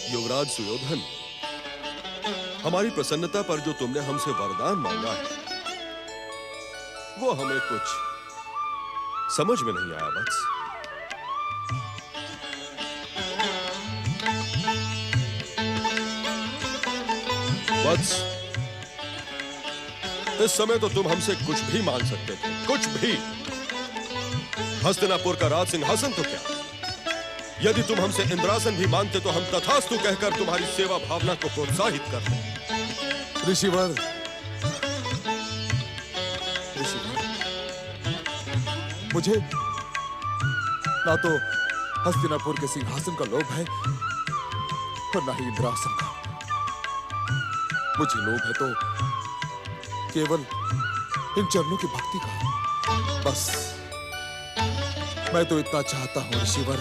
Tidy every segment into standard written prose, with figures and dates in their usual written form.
युवराज सुयोधन, हमारी प्रसन्नता पर जो तुमने हमसे वरदान मांगा है, वो हमें कुछ समझ में नहीं आया वत्स। वत्स, इस समय तो तुम हमसे कुछ भी मांग सकते थे, कुछ भी। हस्तिनापुर का राज सिंहासन तो क्या, यदि तुम हमसे इंद्रासन भी मांगते तो हम तथास्तु कहकर तुम्हारी सेवा भावना को प्रोत्साहित करते। ऋषिवर, मुझे ना तो हस्तिनापुर के सिंहासन का लोभ है और ना ही इंद्रासन का। मुझे लोभ है तो केवल इन चरणों की भक्ति का। बस मैं तो इतना चाहता हूं ऋषिवर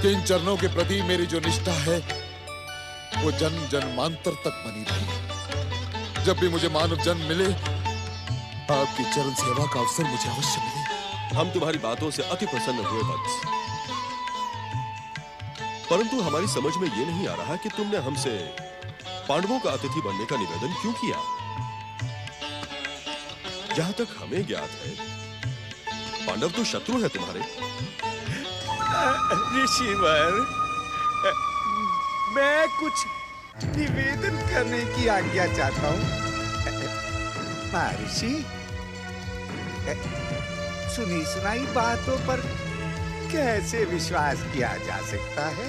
कि इन चरणों के प्रति मेरी जो निष्ठा है वो जन्म जन्मांतर तक बनी रहे। जब भी मुझे मानव जन्म मिले, आपकी चरण सेवा का अवसर मुझे अवश्य मिले। हम तुम्हारी बातों से अति प्रसन्न हुए वत्स, परंतु हमारी समझ में यह नहीं आ रहा कि तुमने हमसे पांडवों का अतिथि बनने का निवेदन क्यों किया। जहां तक हमें ज्ञात है, पांडव तो शत्रु है तुम्हारे। ऋषिवर, मैं कुछ निवेदन करने की आज्ञा चाहता हूं। महर्षि, सुनी सुनाई बातों पर कैसे विश्वास किया जा सकता है?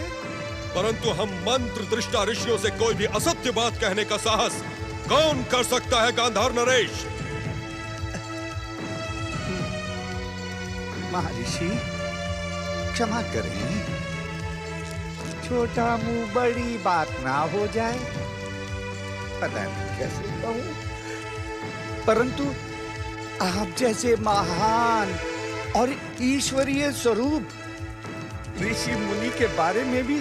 परंतु हम मंत्र दृष्टा ऋषियों से कोई भी असत्य बात कहने का साहस कौन कर सकता है गांधार नरेश? महर्षि, क्षमा करें, छोटा मुंह बड़ी बात ना हो जाए। पता नहीं कैसे कहूं, परंतु आप जैसे महान और ईश्वरीय स्वरूप ऋषि मुनि के बारे में भी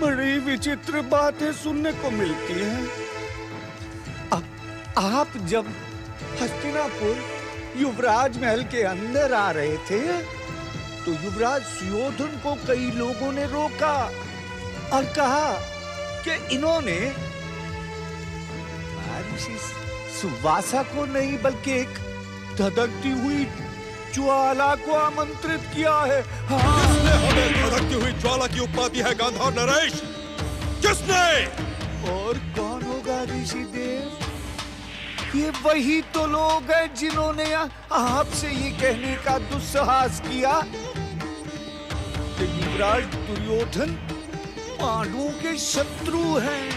बड़ी विचित्र बातें सुनने को मिलती हैं। आप जब हस्तिनापुर युवराज महल के अंदर आ रहे थे तो युवराज सुयोधन को कई लोगों ने रोका और कहा कि इन्होंने महर्षि सुवासा को नहीं बल्कि एक धधकती हुई ज्वाला को आमंत्रित किया है। किसने हमें धधकती हुई ज्वाला की उपमा दी है गांधार नरेश? किसने? और कौन होगा ऋषिदेव? ये वही तो लोग हैं जिन्होंने आपसे ये कहने का दुस्साहस किया कि युवराज दुर्योधन पांडवों के शत्रु हैं।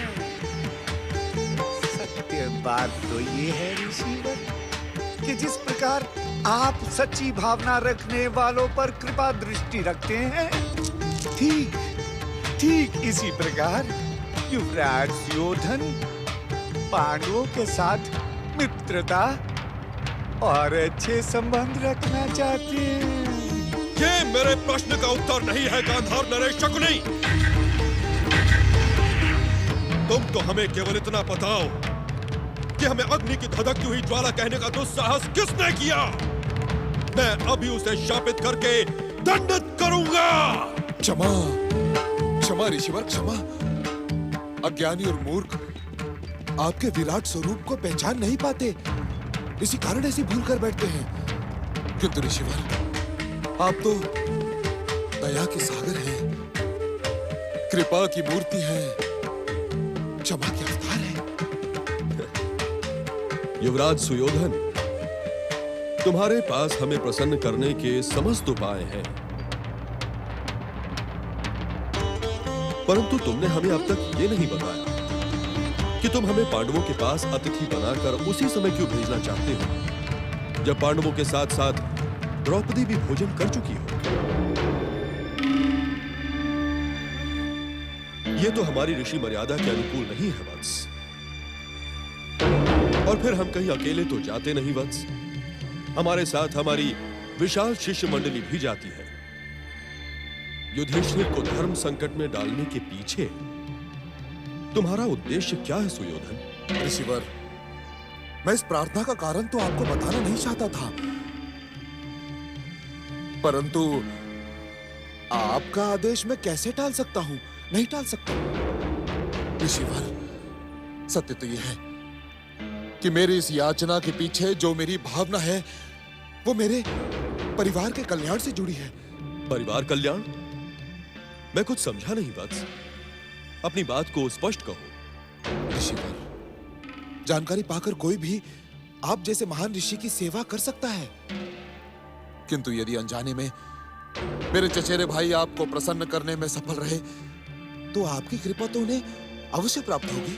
सत्य बात तो ये है ऋषिवर कि जिस प्रकार आप सच्ची भावना रखने वालों पर कृपा दृष्टि रखते हैं, ठीक इसी प्रकार युवराज सुयोधन पांडवों के साथ मित्रता और अच्छे संबंध रखना चाहते हैं। ये मेरे प्रश्न का उत्तर नहीं है गांधार नरेश शकुनी। तुम तो हमें केवल इतना बताओ कि हमें अग्नि की धधकती हुई ज्वाला कहने का दुस्साहस किसने किया? मैं अभी उसे शापित करके दंडित करूंगा। क्षमा, क्षमा ऋषिवर, क्षमा। अज्ञानी और मूर्ख आपके विराट स्वरूप को पहचान नहीं पाते, इसी कारण ऐसी भूल कर बैठते हैं। किंतु ऋषिवर, आप तो दया के सागर हैं, कृपा की मूर्ति हैं, क्षमा के अवतार हैं। युवराज सुयोधन, तुम्हारे पास हमें प्रसन्न करने के समस्त उपाय हैं, परंतु तुमने हमें अब तक ये नहीं बताया कि तुम हमें पांडवों के पास अतिथि बनाकर उसी समय क्यों भेजना चाहते हो जब पांडवों के साथ साथ द्रौपदी भी भोजन कर चुकी हो। यह तो हमारी ऋषि मर्यादा के अनुकूल नहीं है वत्स। और फिर हम कहीं अकेले तो जाते नहीं वत्स, हमारे साथ हमारी विशाल शिष्य मंडली भी जाती है। युधिष्ठिर को धर्म संकट में डालने के पीछे तुम्हारा उद्देश्य क्या है सुयोधन? ऋषिवर, मैं इस प्रार्थना का कारण तो आपको बताना नहीं चाहता था, परंतु आपका आदेश मैं कैसे टाल सकता हूं? नहीं टाल सकता। ऋषिवर, सत्य तो यह है कि मेरी इस याचना के पीछे जो मेरी भावना है वो मेरे परिवार के कल्याण से जुड़ी है। परिवार कल्याण? मैं कुछ समझा नहीं वत्स, अपनी बात को स्पष्ट कहो। ऋषिवर, जानकारी पाकर कोई भी आप जैसे महान ऋषि की सेवा कर सकता है, किंतु यदि अनजाने में मेरे चचेरे भाई आपको प्रसन्न करने में सफल रहे तो आपकी कृपा तो उन्हें अवश्य प्राप्त होगी,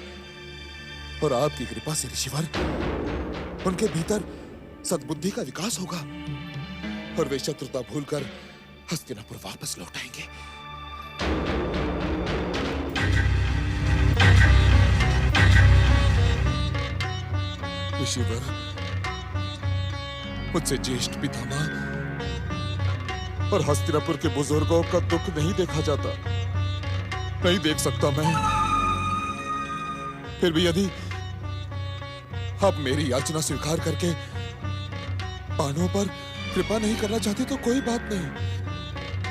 और आपकी कृपा से ऋषिवर उनके भीतर सद्बुद्धि का विकास होगा और वे शत्रुता भूलकर हस्तिनापुर वापस लौट आएंगे। ऋषिवर, मुझसे ज्येष्ठ पितामह और हस्तिनापुर के बुजुर्गों का दुख नहीं देखा जाता, नहीं देख सकता मैं। फिर भी यदि आप मेरी याचना स्वीकार करके पांडवों पर कृपा नहीं करना चाहते तो कोई बात नहीं,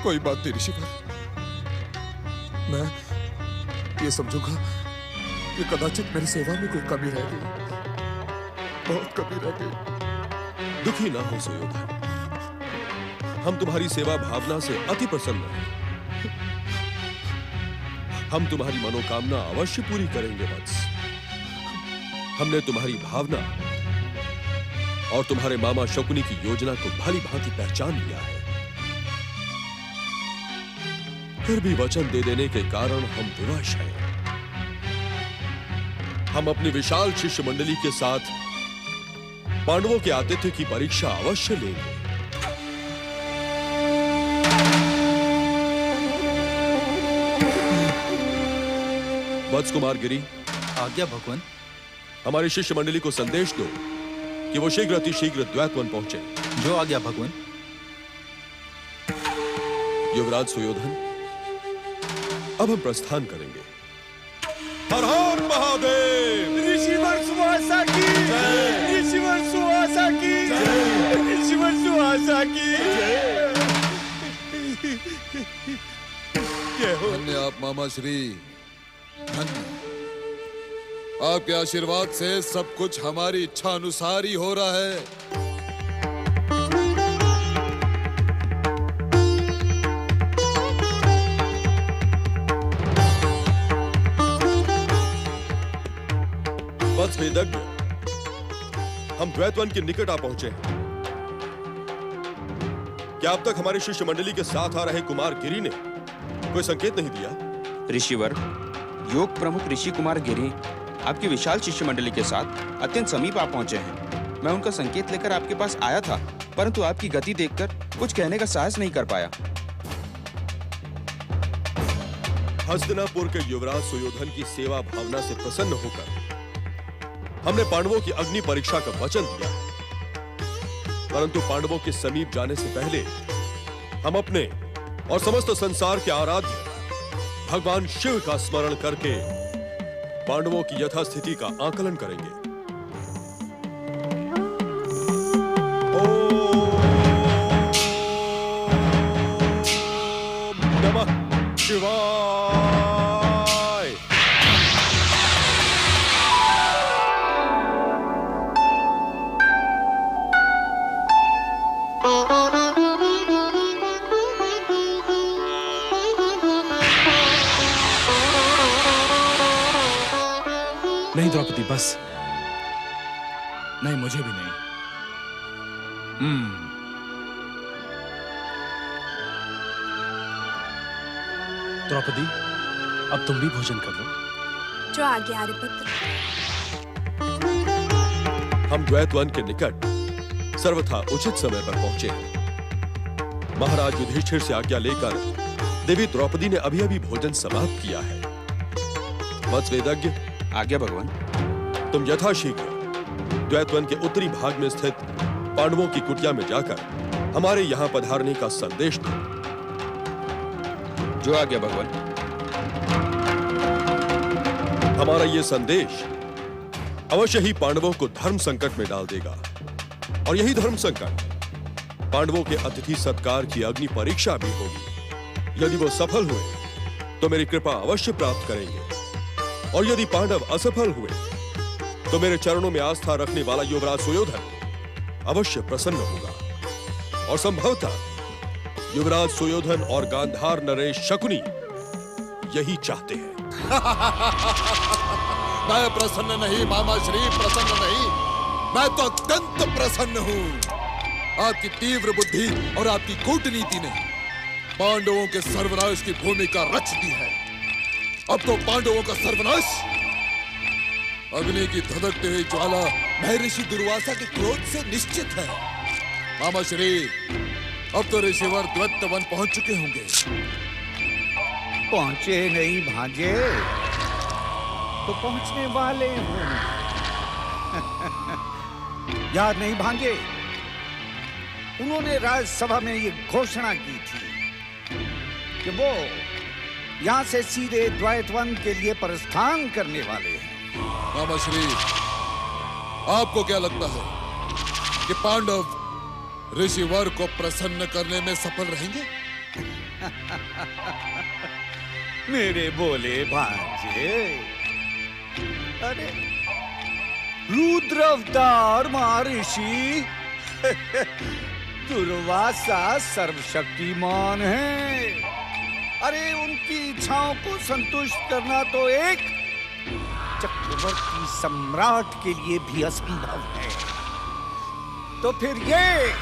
कोई बात नहीं ऋषिवर। मैं ये समझूंगा कि कदाचित मेरी सेवा में कोई कमी रह गई, बहुत कमी रह गई। दुखी ना हो सुयोधन, हम तुम्हारी सेवा भावना से अति प्रसन्न हैं। हम तुम्हारी मनोकामना अवश्य पूरी करेंगे वत्स। हमने तुम्हारी भावना और तुम्हारे मामा शकुनी की योजना को भली भांति पहचान लिया है। फिर भी वचन दे देने के कारण हम विवश हैं। हम अपनी विशाल शिष्य मंडली के साथ पांडवों के आतिथ्य की परीक्षा अवश्य लेंगे। वत्स कुमार गिरी, आज्ञा भगवान। हमारी शिष्य मंडली को संदेश दो कि वो शीघ्र अतिशीघ्र द्वैतवन पहुंचे। जो आज्ञा भगवान। युवराज सुयोधन, अब हम प्रस्थान करेंगे। हर हर महादेव। ऋषिवर सुहासा की जय, ऋषिवर सुहासा की जय, ऋषिवर सुहासा की जय। धन्य आप मामा श्री, धन्य। आपके आशीर्वाद से सब कुछ हमारी इच्छा अनुसार ही हो रहा है। वत्स वेदज्ञ, हम द्वैतवन के निकट आ पहुंचे हैं। क्या अब तक हमारी शिष्य मंडली के साथ आ रहे कुमार गिरी ने कोई संकेत नहीं दिया? ऋषिवर, योग प्रमुख ऋषि कुमार गिरी आपकी विशाल शिष्य मंडली के साथ अत्यंत समीप आ पहुंचे हैं। मैं उनका संकेत लेकर आपके पास आया था, परंतु आपकी गति देखकर कुछ कहने का साहस नहीं कर पाया। हस्तिनापुर के युवराज सुयोधन की सेवा भावना से प्रसन्न होकर हमने पांडवों की अग्नि परीक्षा का वचन दिया, परंतु पांडवों के समीप जाने से पहले हम अपने और समस्त संसार के आराध्य भगवान शिव का स्मरण करके पांडवों की यथास्थिति का आकलन करेंगे। ओम नमः शिवाय। नहीं द्रौपदी, बस नहीं, मुझे भी नहीं। द्रौपदी, अब तुम भी भोजन कर लो। जो आगे आर्यपुत्र। हम द्वैतवन के निकट सर्वथा उचित समय पर पहुंचे हैं। महाराज युधिष्ठिर से आज्ञा लेकर देवी द्रौपदी ने अभी अभी भोजन समाप्त किया है। वत्स वेदज्ञ, आज्ञा भगवान। तुम यथाशीघ्र द्वैतवन के उत्तरी भाग में स्थित पांडवों की कुटिया में जाकर हमारे यहाँ पधारने का संदेश दो। जो आज्ञा भगवान। हमारा ये संदेश अवश्य ही पांडवों को धर्म संकट में डाल देगा, और यही धर्म संकट पांडवों के अतिथि सत्कार की अग्नि परीक्षा भी होगी। यदि वो सफल हुए तो मेरी कृपा अवश्य प्राप्त करेंगे, और यदि पांडव असफल हुए तो मेरे चरणों में आस्था रखने वाला युवराज सुयोधन अवश्य प्रसन्न होगा। और संभवतः युवराज सुयोधन और गांधार नरेश शकुनी यही चाहते हैं। मैं प्रसन्न नहीं मामा श्री, प्रसन्न नहीं। मैं तो अत्यंत प्रसन्न हूँ। आपकी तीव्र बुद्धि और आपकी कूटनीति ने पांडवों के सर्वनाश की भूमिका रच दी है। अब तो पांडवों का सर्वनाश अग्नि की धधकती हुई ज्वाला महर्षि दुर्वासा के क्रोध से निश्चित है। मामा श्री, अब तो ऋषिवर द्वैत वन पहुंच चुके होंगे। पहुंचे नहीं भांजे, तो पहुंचने वाले हों। याद नहीं भांजे, उन्होंने राज्यसभा में ये घोषणा की थी कि वो यहां से सीधे द्वैतवन के लिए प्रस्थान करने वाले हैं। मामा श्री, आपको क्या लगता है कि पांडव ऋषिवर को प्रसन्न करने में सफल रहेंगे? मेरे बोले भांजे, अरे रुद्र अवतार महर्षि दुर्वासा सर्वशक्तिमान है। अरे उनकी इच्छाओं को संतुष्ट करना तो एक चक्रवर्ती सम्राट के लिए भी असंभव है। तो फिर ये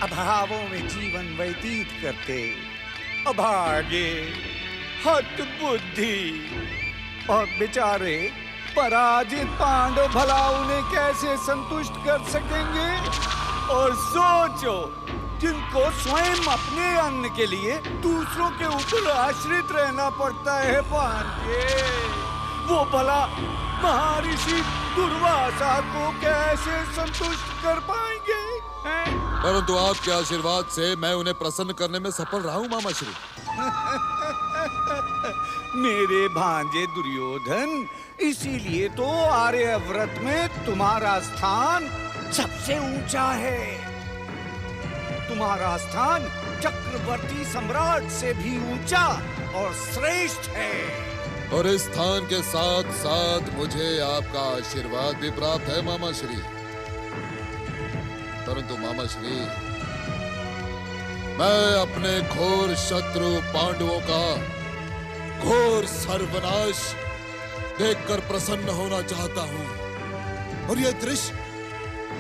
अभावों में जीवन व्यतीत करते अभागे, हठ बुद्धि और बेचारे पराजित पांडव भला उन्हें कैसे संतुष्ट कर सकेंगे? और सोचो, जिनको स्वयं अपने अन्न के लिए दूसरों के ऊपर आश्रित रहना पड़ता है पांडे, वो भला महर्षि दुर्वासा को कैसे संतुष्ट कर पाएंगे? परंतु आपके आशीर्वाद से मैं उन्हें प्रसन्न करने में सफल रहा हूं मामा श्री। मेरे भांजे दुर्योधन, इसीलिए तो आर्यव्रत में तुम्हारा स्थान सबसे ऊंचा है। तुम्हारा स्थान चक्रवर्ती सम्राट से भी ऊंचा और श्रेष्ठ है। और इस स्थान के साथ साथ मुझे आपका आशीर्वाद भी प्राप्त है मामा श्री। परंतु मामा श्री, मैं अपने घोर शत्रु पांडवों का घोर सर्वनाश देखकर प्रसन्न होना चाहता हूं। और यह दृश्य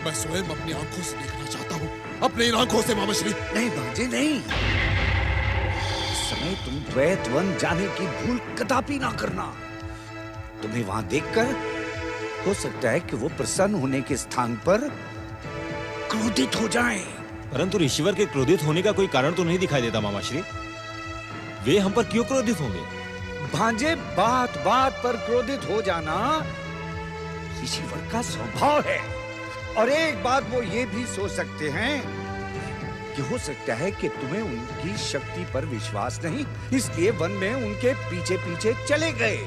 मैं स्वयं अपनी आंखों से देखना चाहता हूं, अपनी इन आंखों से मामा श्री। नहीं भांजे नहीं, इस समय तुम द्वैतवन जाने की भूल कदापि ना करना। तुम्हें वहां देखकर हो सकता है कि वो प्रसन्न होने के स्थान पर क्रोधित हो जाएं। परंतु ऋषिवर के क्रोधित होने का कोई कारण तो नहीं दिखाई देता मामा श्री। वे हम पर क्यों क्रोधित होंगे? भांजे, बात बात पर क्रोधित हो जाना ऋषिवर का स्वभाव है। और एक बात वो ये भी सोच सकते हैं कि हो सकता है कि तुम्हें उनकी शक्ति पर विश्वास नहीं, इसलिए वन में उनके पीछे पीछे चले गए।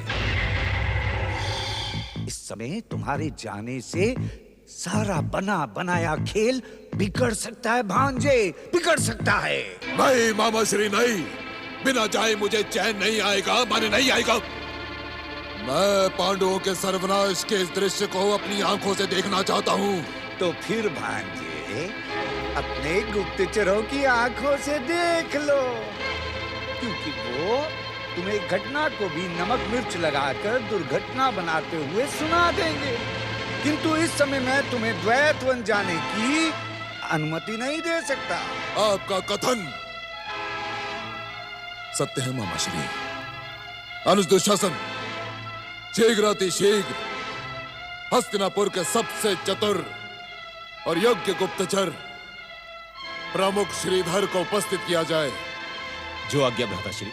इस समय तुम्हारे जाने से सारा बना बनाया खेल बिगड़ सकता है भांजे, बिगड़ सकता है। नहीं मामा श्री, नहीं। बिना जाए मुझे चैन नहीं आएगा, माने नहीं आएगा। मैं पांडवों के सर्वनाश के इस दृश्य को अपनी आंखों से देखना चाहता हूँ। तो फिर भांजे, अपने गुप्तचरों की आंखों से देख लो, क्योंकि वो तुम्हें घटना को भी नमक मिर्च लगाकर दुर्घटना बनाते हुए सुना देंगे। किंतु इस समय मैं तुम्हें द्वैतवन जाने की अनुमति नहीं दे सकता। आपका कथन सत्य है मामा श्री। अनुज दुशासन शीघ्रातिशीघ्र हस्तिनापुर के सबसे चतुर और योग्य गुप्तचर प्रमुख श्रीधर को उपस्थित किया जाए। जो आज्ञा भ्राताश्री।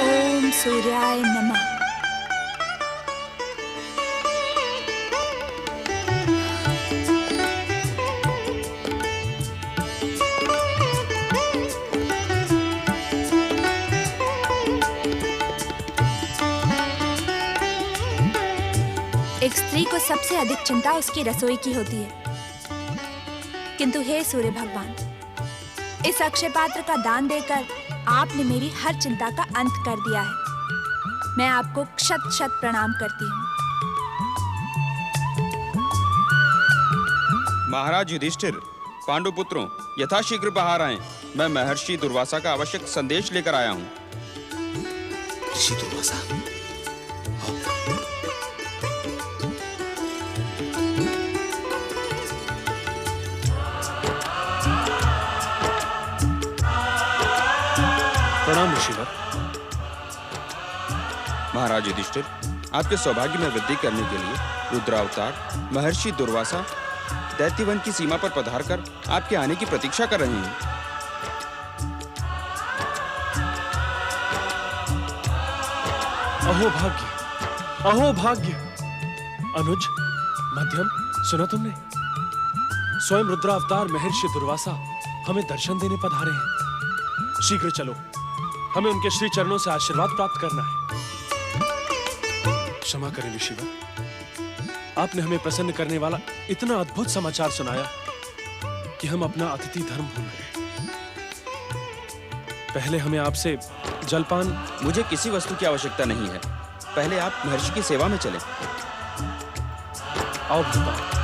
ओम सूर्याय नमः। को सबसे अधिक चिंता उसकी रसोई की होती है। किंतु हे सूर्य भगवान, इस अक्षय पात्र का दान देकर आपने मेरी हर चिंता का अंत कर दिया है। मैं आपको शत शत प्रणाम करती हूँ। महाराज युधिष्ठिर, पांडुपुत्रों, यथाशीघ्र बाहर आएं। मैं महर्षि दुर्वासा का आवश्यक संदेश लेकर आया हूँ। ऋषि दुर्वासा, प्रणाम ऋषिवर। महाराज युधिष्ठिर, आपके सौभाग्य में वृद्धि करने के लिए रुद्रावतार महर्षि दुर्वासा दैत्यवन की सीमा पर पधारकर आपके आने की प्रतीक्षा कर रहे हैं। अहो भाग्य, अहो भाग्य। अनुज, मध्यम, सुना तुमने? स्वयं रुद्रावतार महर्षि दुर्वासा हमें दर्शन देने पधारे हैं। शीघ्र चलो, हमें उनके श्री चरणों से आशीर्वाद प्राप्त करना है। क्षमा करें ऋषिवर, आपने हमें प्रसन्न करने वाला इतना अद्भुत समाचार सुनाया कि हम अपना अतिथि धर्म भूल गए। पहले हमें आपसे जलपान। मुझे किसी वस्तु की आवश्यकता नहीं है। पहले आप महर्षि की सेवा में चलें। आओ भ्राता।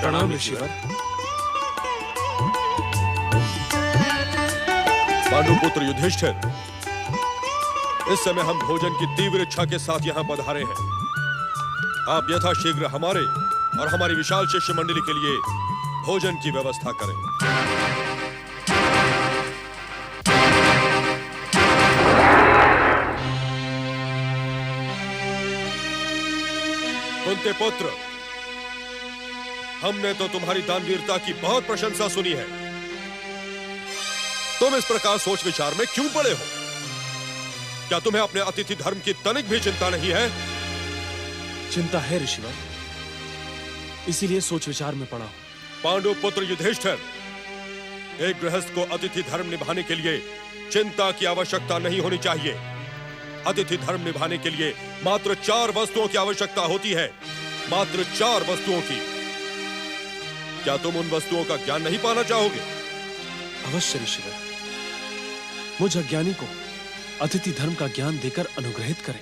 प्रणाम ऋषिवर। पांडुपुत्र युधिष्ठिर, इस समय हम भोजन की तीव्र इच्छा के साथ यहाँ पधारे हैं। आप यथाशीघ्र हमारे और हमारी विशाल शिष्य मंडली के लिए भोजन की व्यवस्था करें। कुंती पुत्र, हमने तो तुम्हारी दानवीरता की बहुत प्रशंसा सुनी है। तुम इस प्रकार सोच विचार में क्यों पड़े हो? क्या तुम्हें अपने अतिथि धर्म की तनिक भी चिंता नहीं है? चिंता है ऋषिवर, इसीलिए सोच विचार में पड़ा हूं। पांडु पुत्र युधिष्ठिर, एक गृहस्थ को अतिथि धर्म निभाने के लिए चिंता की आवश्यकता नहीं होनी चाहिए। अतिथि धर्म निभाने के लिए मात्र 4 वस्तुओं की आवश्यकता होती है, मात्र 4 वस्तुओं की। क्या तुम उन वस्तुओं का ज्ञान नहीं पाना चाहोगे? अवश्य ऋषिवर, मुझ अज्ञानी को अतिथि धर्म का ज्ञान देकर अनुग्रहित करें।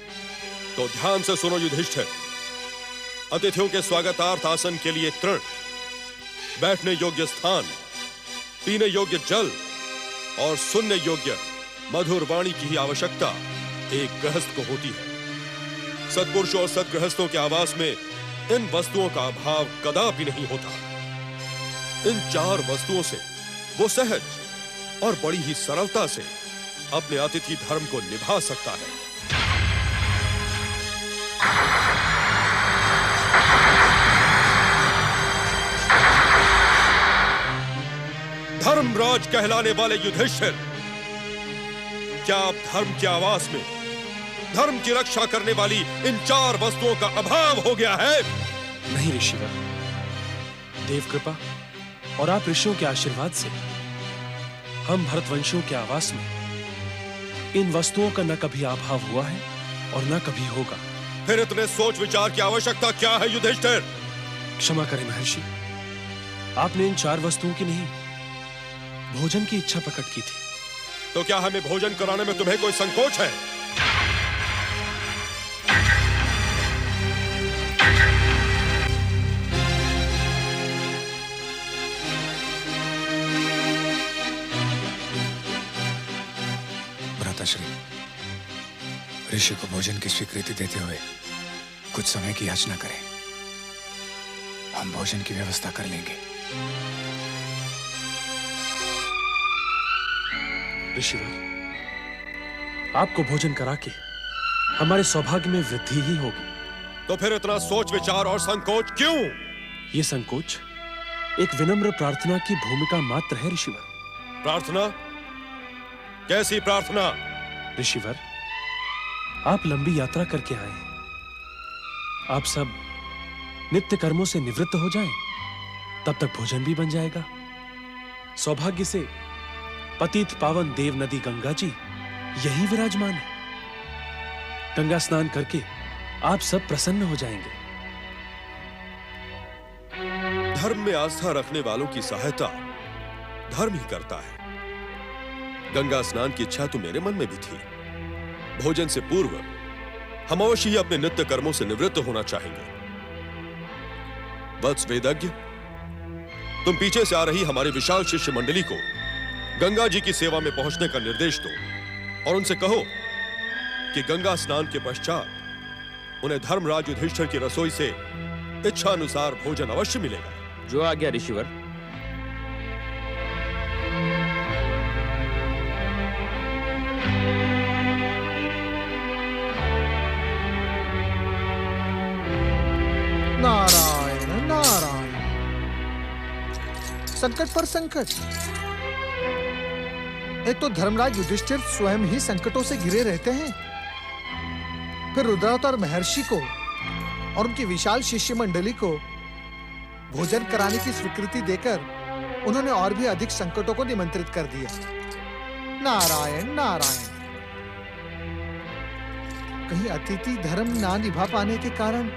तो ध्यान से सुनो युधिष्ठिर। अतिथियों के स्वागतार्थ आसन के लिए तृण, बैठने योग्य स्थान, पीने योग्य जल और सुनने योग्य मधुर वाणी की ही आवश्यकता एक गृहस्थ को होती है। सत्पुरुषों और सद्गृहस्थों के आवास में इन वस्तुओं का अभाव कदापि नहीं होता। इन 4 वस्तुओं से वो सहज और बड़ी ही सरलता से अपने अतिथि धर्म को निभा सकता है। धर्मराज कहलाने वाले युधिष्ठिर, क्या आप धर्म के आवास में धर्म की रक्षा करने वाली इन 4 वस्तुओं का अभाव हो गया है? नहीं ऋषिवर, देव कृपा और आप ऋषियों के आशीर्वाद से हम भरतवंशियों के आवास में इन वस्तुओं का न कभी अभाव हुआ है और न कभी होगा। फिर इतने सोच विचार की आवश्यकता क्या है युधिष्ठिर? क्षमा करें महर्षि, आपने इन 4 वस्तुओं की नहीं, भोजन की इच्छा प्रकट की थी। तो क्या हमें भोजन कराने में तुम्हें कोई संकोच है? भ्राताश्री, ऋषि को भोजन की स्वीकृति देते हुए कुछ समय की याचना करें। हम भोजन की व्यवस्था कर लेंगे। ऋषिवर, आपको भोजन करा के हमारे सौभाग्य में वृद्धि ही होगी। तो फिर इतना सोच विचार और संकोच क्यों? ये संकोच एक विनम्र प्रार्थना की भूमिका मात्र है ऋषिवर। प्रार्थना? कैसी प्रार्थना? ऋषिवर, आप लंबी यात्रा करके आए हैं। आप सब नित्य कर्मों से निवृत्त हो जाएं, तब तक भोजन भी बन जाएगा। सौभाग्य से पतित पावन देव नदी गंगा जी यहीं विराजमान है। गंगा स्नान करके आप सब प्रसन्न हो जाएंगे। धर्म में आस्था रखने वालों की सहायता धर्म ही करता है। गंगा स्नान की इच्छा तो मेरे मन में भी थी। भोजन से पूर्व हम अवश्य ही अपने नित्य कर्मों से निवृत्त होना चाहेंगे। वत्स वेदज्ञ, तुम पीछे से आ रही हमारी विशाल शिष्य मंडली को गंगा जी की सेवा में पहुंचने का निर्देश दो और उनसे कहो कि गंगा स्नान के पश्चात उन्हें धर्मराज युधिष्ठिर की रसोई से इच्छा अनुसार भोजन अवश्य मिलेगा। जो आज्ञा ऋषिवर। नारायण नारायण, संकट पर संकट। एक तो धर्मराज युधिष्ठिर स्वयं ही संकटों से घिरे रहते हैं, फिर रुद्रावतार महर्षि को और उनकी विशाल शिष्य मंडली को भोजन कराने की स्वीकृति देकर उन्होंने और भी अधिक संकटों को निमंत्रित कर दिया। नारायण नारायण, कहीं अतिथि धर्म ना निभा पाने के कारण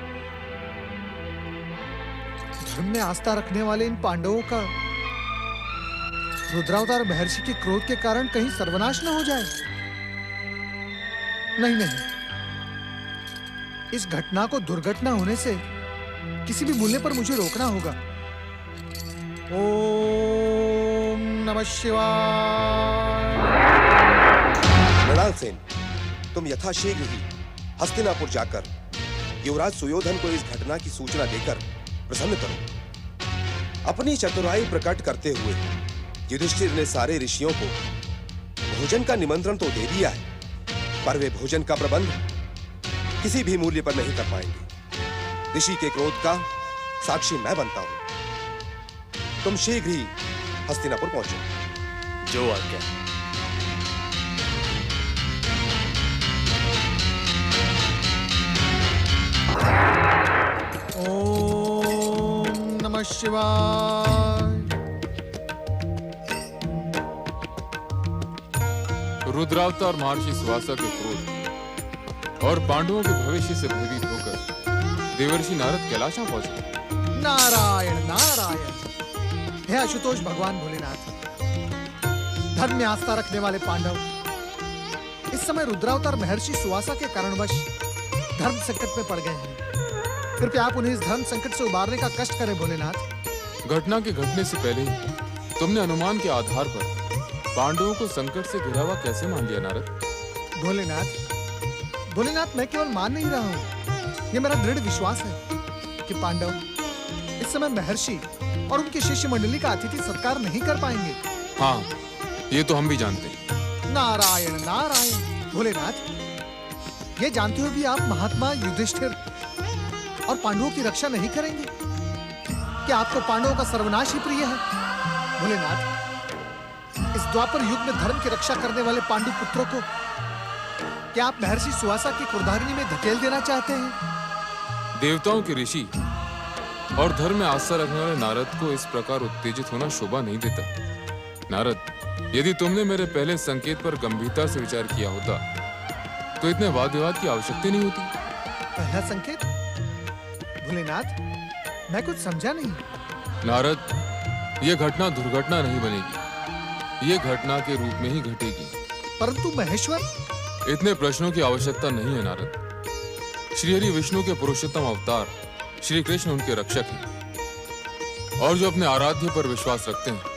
धर्म में आस्था रखने वाले इन पांडवों का रुद्रावतार महर्षि के क्रोध के कारण कहीं सर्वनाश न हो जाए। नहीं नहीं, इस घटना को दुर्घटना होने से किसी भी मूल्य पर मुझे रोकना होगा। ओम नमः शिवाय। मृणाल सेन, तुम यथाशीघ्र ही हस्तिनापुर जाकर युवराज सुयोधन को इस घटना की सूचना देकर प्रसन्न करो। अपनी चतुराई प्रकट करते हुए युधिष्ठिर ने सारे ऋषियों को भोजन का निमंत्रण तो दे दिया है, पर वे भोजन का प्रबंध किसी भी मूल्य पर नहीं कर पाएंगे। ऋषि के क्रोध का साक्षी मैं बनता हूं। तुम शीघ्र ही हस्तिनापुर पहुंचो। जो आज्ञा। ओम नमः शिवाय। रुद्रावतार महर्षि सुवासा के क्रोध और पांडवों के भविष्य से भयभीत होकर देवर्षि नारद कैलाश में पहुंचे। नारायण नारायण, हे आशुतोष भगवान भोलेनाथ, धर्म में आस्था रखने वाले पांडव इस समय रुद्रावतार महर्षि सुवासा के कारणवश धर्म संकट में पड़ गए हैं। कृपया आप उन्हें इस धर्म संकट से उबारने का कष्ट करें भोलेनाथ। घटना के घटने से पहले ही तुमने अनुमान के आधार पर पांडवों को संकट से घिरा हुआ कैसे मान लिया नारद? भोलेनाथ, मैं केवल मान नहीं रहा हूँ, ये मेरा दृढ़ विश्वास है कि पांडव इस समय महर्षि और उनके शिष्य मंडली का अतिथि सत्कार नहीं कर पाएंगे। हाँ, ये तो हम भी जानते हैं। नारायण नारायण। भोलेनाथ, ये जानते हुए भी आप महात्मा युधिष्ठिर और पांडवों की रक्षा नहीं करेंगे? क्या आपको पांडवों का सर्वनाश ही प्रिय है? भोलेनाथ, इस द्वापर युग में धर्म की रक्षा करने वाले पांडु पुत्रों को क्या आप महर्षि सुवासा की क्रोधाग्नि में धकेल देना चाहते हैं? देवताओं के ऋषि और धर्म में आस्था रखने वाले नारद को इस प्रकार उत्तेजित होना शोभा नहीं देता। नारद, यदि तुमने मेरे पहले संकेत पर गंभीरता से विचार किया होता तो इतने वाद विवाद की आवश्यकता नहीं होती। पहला संकेत? भोलेनाथ, मैं कुछ समझा नहीं। नारद, यह घटना दुर्घटना नहीं बनेगी, ये घटना के रूप में ही घटेगी। परंतु महेश्वर, इतने प्रश्नों की आवश्यकता नहीं है नारद। श्रीहरि विष्णु के पुरुषोत्तम अवतार श्री कृष्ण उनके रक्षक हैं, और जो अपने आराध्य पर विश्वास रखते हैं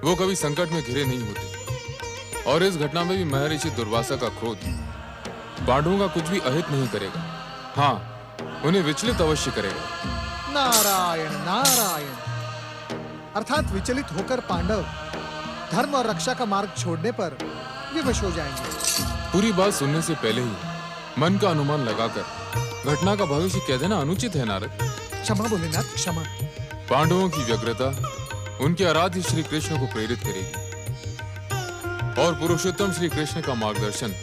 वो कभी संकट में घिरे नहीं होते। और इस घटना में भी महर्षि दुर्वासा का क्रोध पांडवों का कुछ भी अहित नहीं करेगा। हाँ, उन्हें विचलित अवश्य करेगा। नारायण नारायण। अर्थात विचलित होकर पांडव धर्म और रक्षा का मार्ग छोड़ने पर विवश हो जाएंगे। पूरी बात सुनने से पहले ही मन का अनुमान लगाकर घटना का भविष्य कह देना अनुचित है नारद। क्षमा भोलेनाथ, क्षमा। पांडवों की व्यग्रता उनके आराध्य श्री कृष्ण को प्रेरित करेगी और पुरुषोत्तम श्री कृष्ण का मार्गदर्शन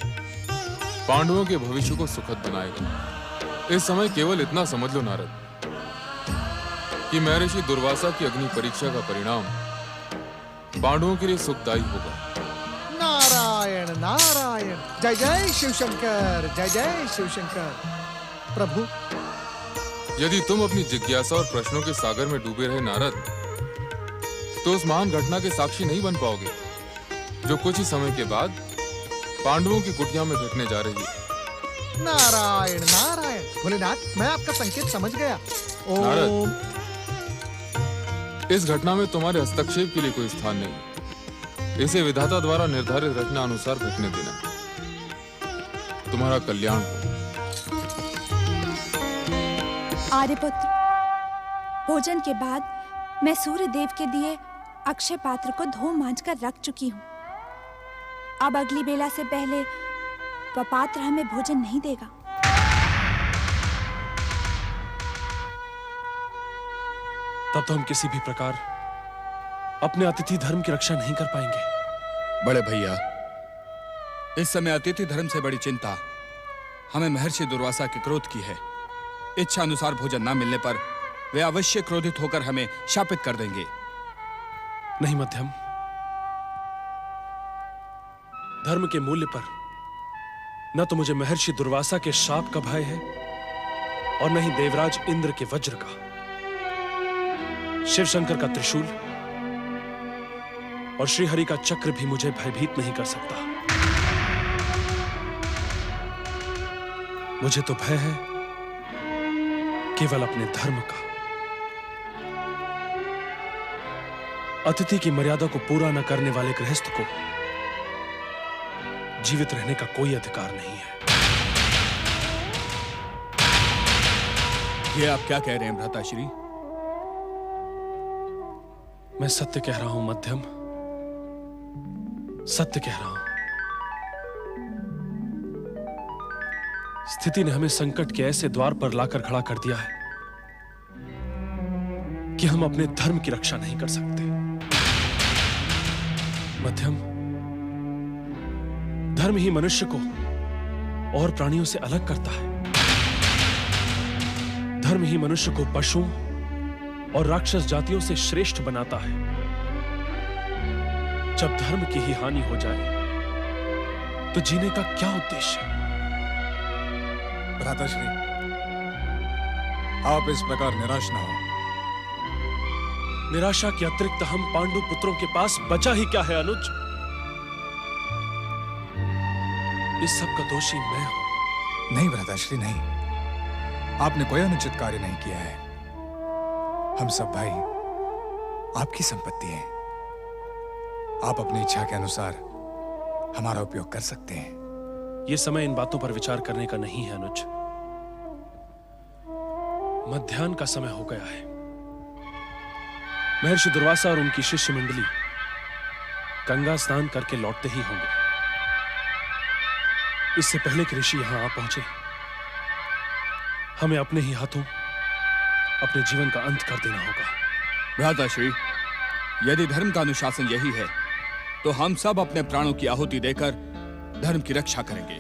पांडवों के भविष्य को सुखद बनाएगा। इस समय केवल इतना समझ लो नारद कि महर्षि दुर्वासा की अग्नि परीक्षा का परिणाम पांडवों के लिए सुखदायी होगा। नारायण नारायण, जय जय शिवशंकर, जय जय शिवशंकर। प्रभु, यदि तुम अपनी जिज्ञासा और प्रश्नों के सागर में डूबे रहे नारद, तो उस महान घटना के साक्षी नहीं बन पाओगे जो कुछ ही समय के बाद पांडवों की कुटिया में घटने जा रही है। नारायण नारायण। भोलेनाथ, मैं आपका संकेत समझ गया। ओम। नारद, इस घटना में तुम्हारे हस्तक्षेप के लिए कोई स्थान नहीं। इसे विधाता द्वारा निर्धारित रचना अनुसार घटने देना। तुम्हारा कल्याण हो। आर्यपुत्र, भोजन के बाद मैं सूर्य देव के दिए अक्षय पात्र को धो मांज कर रख चुकी हूँ। अब अगली बेला से पहले वह पात्र हमें भोजन नहीं देगा। तब तो हम किसी भी प्रकार अपने अतिथि धर्म की रक्षा नहीं कर पाएंगे। बड़े भैया, इस समय अतिथि धर्म से बड़ी चिंता हमें महर्षि दुर्वासा के क्रोध की है। इच्छा अनुसार भोजन न मिलने पर वे अवश्य क्रोधित होकर हमें शापित कर देंगे। नहीं मध्यम, धर्म के मूल्य पर न तो मुझे महर्षि दुर्वासा के शाप का भय है और न ही देवराज इंद्र के वज्र का। शिव शंकर का त्रिशूल और श्रीहरि का चक्र भी मुझे भयभीत नहीं कर सकता। मुझे तो भय है केवल अपने धर्म का। अतिथि की मर्यादा को पूरा न करने वाले गृहस्थ को जीवित रहने का कोई अधिकार नहीं है। ये आप क्या कह रहे हैं भ्राताश्री? मैं सत्य कह रहा हूं मध्यम, सत्य कह रहा हूं। स्थिति ने हमें संकट के ऐसे द्वार पर लाकर खड़ा कर दिया है कि हम अपने धर्म की रक्षा नहीं कर सकते। मध्यम, धर्म ही मनुष्य को और प्राणियों से अलग करता है। धर्म ही मनुष्य को पशुओं और राक्षस जातियों से श्रेष्ठ बनाता है। जब धर्म की ही हानि हो जाए तो जीने का क्या उद्देश्य? भ्राताश्री, आप इस प्रकार निराश न हो। निराशा के अतिरिक्त हम पांडु पुत्रों के पास बचा ही क्या है अनुज? इस सब का दोषी मैं हूं। नहीं भ्राताश्री, नहीं। आपने कोई अनुचित कार्य नहीं किया है। हम सब भाई आपकी संपत्ति हैं। आप अपनी इच्छा के अनुसार हमारा उपयोग कर सकते हैं। यह समय इन बातों पर विचार करने का नहीं है अनुज। मध्याह्न का समय हो गया है। महर्षि दुर्वासा और उनकी शिष्य मंडली गंगा स्नान करके लौटते ही होंगे। इससे पहले कि ऋषि यहां आ पहुंचे, हमें अपने ही हाथों अपने जीवन का अंत कर देना होगा। भ्राताश्री, यदि धर्म का अनुशासन यही है तो हम सब अपने प्राणों की आहुति देकर धर्म की रक्षा करेंगे।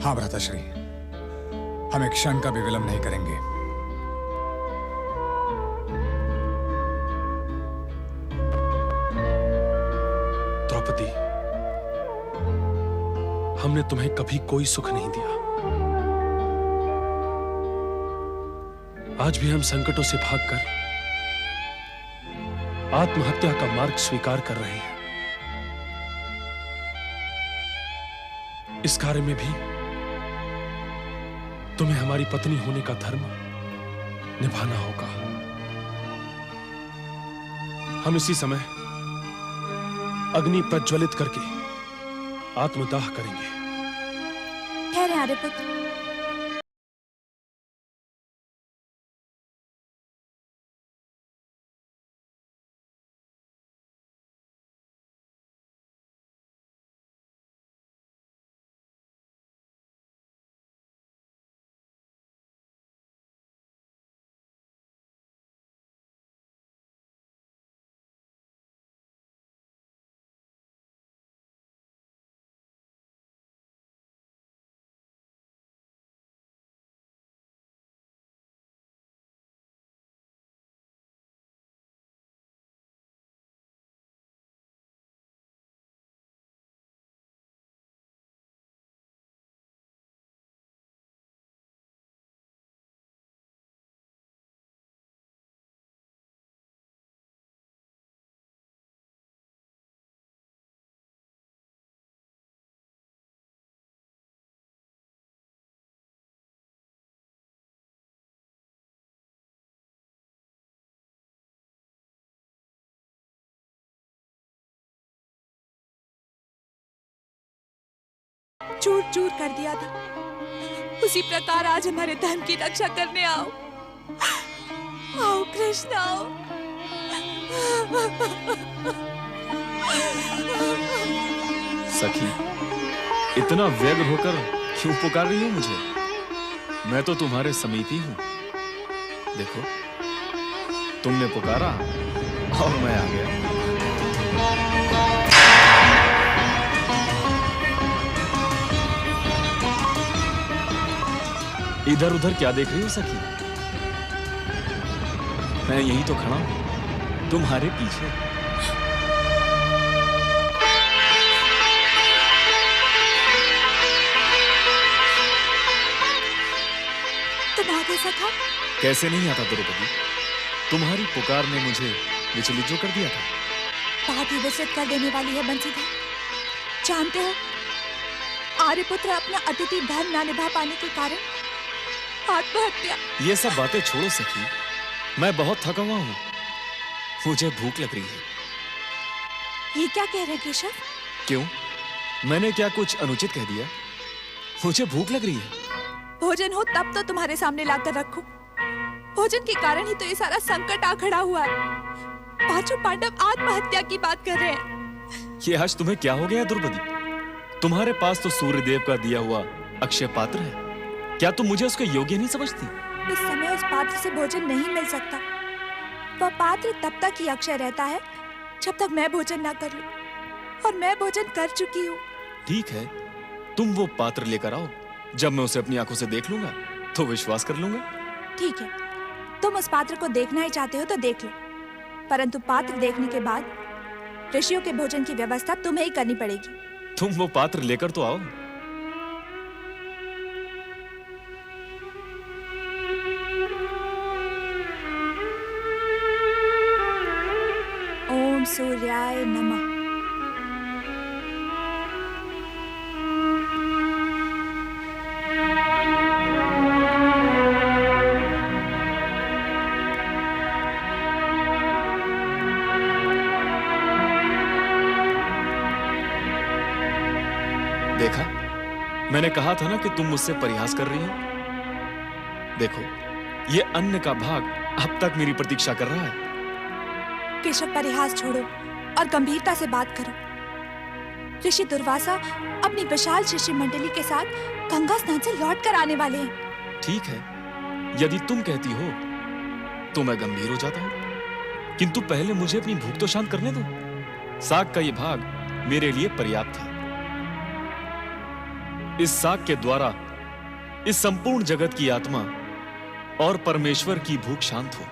हाँ भ्राताश्री, हम एक क्षण का भी विलंब नहीं करेंगे। द्रौपदी, हमने तुम्हें कभी कोई सुख नहीं दिया। आज भी हम संकटों से भागकर आत्महत्या का मार्ग स्वीकार कर रहे हैं। इस कार्य में भी तुम्हें हमारी पत्नी होने का धर्म निभाना होगा। हम इसी समय अग्नि प्रज्वलित करके आत्मदाह करेंगे। ठहरे आर्यपुत्र, चूर चूर कर दिया था, उसी प्रकार आज हमारे धर्म की रक्षा करने आओ। आओ कृष्ण आओ। सखी, इतना व्यग्र होकर क्यों पुकार रही हो मुझे? मैं तो तुम्हारे समीप ही हूं। देखो, तुमने पुकारा और मैं आ गया। इधर उधर क्या देख रही हो सखी? मैं यही तो खड़ा हूं, तुम्हारे पीछे। तुम आ गए सखा? कैसे नहीं आता द्रौपदी, तुम्हारी पुकार ने मुझे विचलित जो कर दिया था। बात ही विचलित कर देने वाली है बंसीधर। जानते हो, आर्यपुत्र अपना अतिथि धर्म ना निभा पाने के कारण आत्महत्या। ये सब बातें छोड़ो सखी, मैं बहुत थका हुआ हूं, मुझे भूख लग रही है। ये क्या कह रहे केशव? क्यों, मैंने क्या कुछ अनुचित कह दिया? मुझे भूख लग रही है। भोजन हो तब तो तुम्हारे सामने लाकर रखो। भोजन के कारण ही तो ये सारा संकट आ खड़ा हुआ है। पांचों पांडव आत्महत्या की बात कर रहे हैं। ये आज तुम्हें क्या हो गया द्रौपदी? तुम्हारे पास तो सूर्यदेव का दिया हुआ अक्षय पात्र है, क्या तुम मुझे उसके योग्य नहीं समझती? इस समय उस पात्र से भोजन नहीं मिल सकता। वह पात्र तब तक ही अक्षय रहता है जब तक मैं भोजन ना कर लूं, और मैं भोजन कर चुकी हूँ। ठीक है, तुम वो पात्र लेकर आओ। जब मैं उसे अपनी आंखों से देख लूंगा तो विश्वास कर लूंगा। ठीक है, तुम उस पात्र को देखना ही चाहते हो तो देख लो, परंतु पात्र देखने के बाद ऋषियों के भोजन की व्यवस्था तुम्हें ही करनी पड़ेगी। तुम वो पात्र लेकर तो आओ। ओम सूर्याय नमः। देखा, मैंने कहा था ना कि तुम मुझसे परिहास कर रही हो। देखो, ये अन्न का भाग अब तक मेरी प्रतीक्षा कर रहा है। केशव, परिहास छोड़ो और गंभीरता से बात करो। ऋषि दुर्वासा अपनी विशाल शिष्य मंडली के साथ गंगा स्नान से लौट कर आने वाले हैं। ठीक है, यदि तुम कहती हो तो मैं गंभीर हो जाता हूं, किंतु पहले मुझे अपनी भूख तो शांत करने दो। साग का ये भाग मेरे लिए पर्याप्त है। इस साग के द्वारा इस संपूर्ण जगत की आत्मा और परमेश्वर की भूख शांत हो।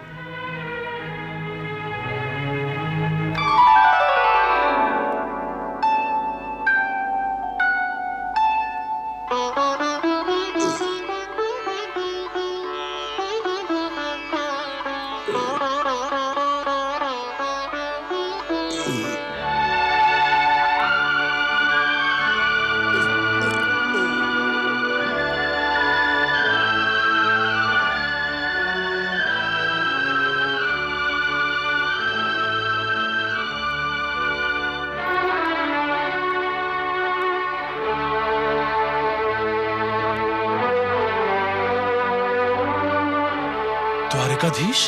द्वारकाधीश,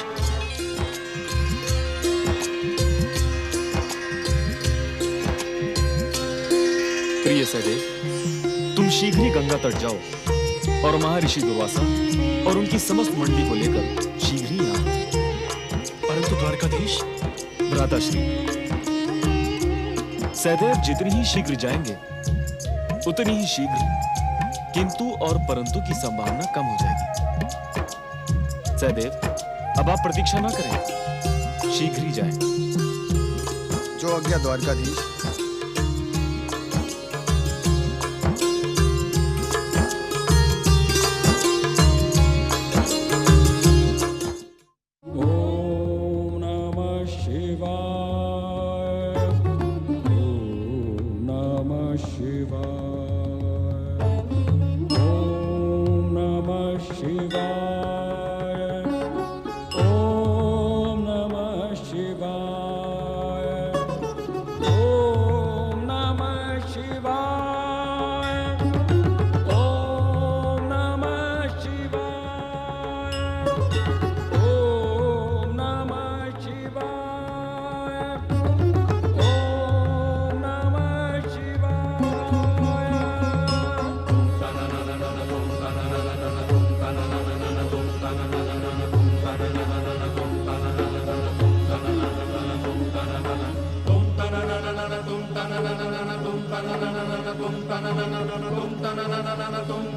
प्रिय सहदेव, तुम शीघ्र ही गंगा तट जाओ और महर्षि दुर्वासा और उनकी समस्त मंडली को लेकर शीघ्र ही आओ। परंतु द्वारकाधीश, भ्राताश्री, सहदेव जितनी ही शीघ्र जाएंगे उतनी ही शीघ्र किंतु और परंतु की संभावना कम हो जाएगी। सहदेव, अब आप प्रतीक्षा ना करें, शीघ्र ही जाएं। जो आज्ञा द्वारकाधीश। ओम तुम